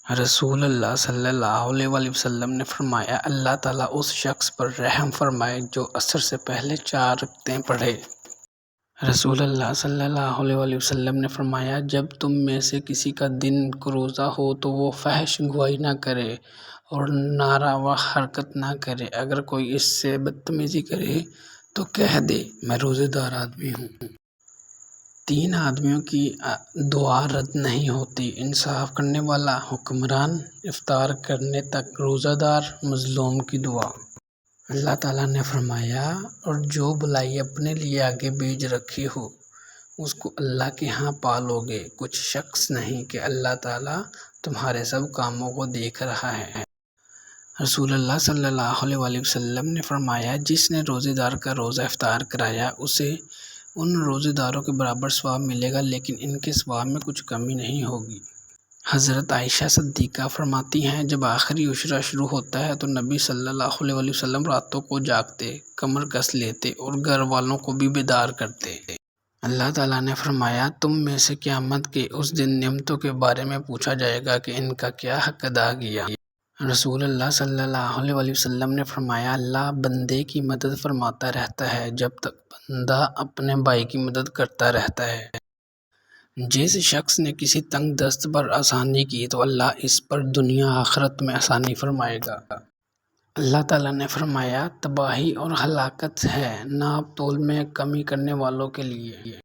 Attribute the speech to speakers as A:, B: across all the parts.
A: رسول اللہ صلی اللہ علیہ وآلہ وسلم نے فرمایا، اللہ تعالیٰ اس شخص پر رحم فرمائے جو عصر سے پہلے 4 رکعتیں پڑھے۔ رسول اللہ صلی اللہ علیہ وآلہ وسلم نے فرمایا، جب تم میں سے کسی کا دن کو روزہ ہو تو وہ فحش گواہی نہ کرے اور ناروا حرکت نہ کرے۔ اگر کوئی اس سے بدتمیزی کرے تو کہہ دے میں روزہ دار آدمی ہوں۔ 3 آدمیوں کی دعا رد نہیں ہوتی: انصاف کرنے والا، حکمران، افطار کرنے تک روزہ دار، مظلوم کی دعا۔ اللہ تعالیٰ نے فرمایا، اور جو بلائی اپنے لیے آگے بیج رکھی ہو اس کو اللہ کے ہاں پالو گے، کچھ شک نہیں کہ اللہ تعالیٰ تمہارے سب کاموں کو دیکھ رہا ہے۔ رسول اللہ صلی اللہ علیہ وآلہ وسلم نے فرمایا، جس نے روزے دار کا روزہ افطار کرایا اسے ان روزے داروں کے برابر ثواب ملے گا، لیکن ان کے ثواب میں کچھ کمی نہیں ہوگی۔ حضرت عائشہ صدیقہ فرماتی ہیں، جب آخری عشرہ شروع ہوتا ہے تو نبی صلی اللہ علیہ وآلہ وسلم راتوں کو جاگتے، کمر کس لیتے اور گھر والوں کو بھی بیدار کرتے۔ اللہ تعالیٰ نے فرمایا، تم میں سے قیامت کے اس دن نعمتوں کے بارے میں پوچھا جائے گا کہ ان کا کیا حق ادا کیا۔ رسول اللہ صلی اللہ علیہ وآلہ وسلم نے فرمایا، اللہ بندے کی مدد فرماتا رہتا ہے جب تک بندہ اپنے بھائی کی مدد کرتا رہتا ہے۔ جس شخص نے کسی تنگ دست پر آسانی کی تو اللہ اس پر دنیا آخرت میں آسانی فرمائے گا۔ اللہ تعالیٰ نے فرمایا، تباہی اور ہلاکت ہے ناپ تول میں کمی کرنے والوں کے لیے۔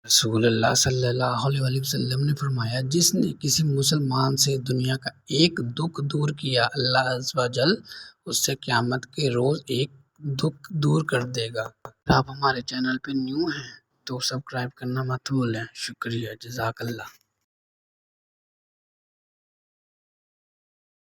A: رسول اللہ صلی اللہ علیہ وآلہ وسلم نے فرمایا، جس نے کسی مسلمان سے دنیا کا ایک دکھ دور کیا، اللہ عز و جل اس سے قیامت کے روز ایک دکھ دور کر دے گا۔ اگر آپ ہمارے چینل پہ نیو ہیں تو سبسکرائب کرنا مت بھولیں۔ شکریہ، جزاک اللہ۔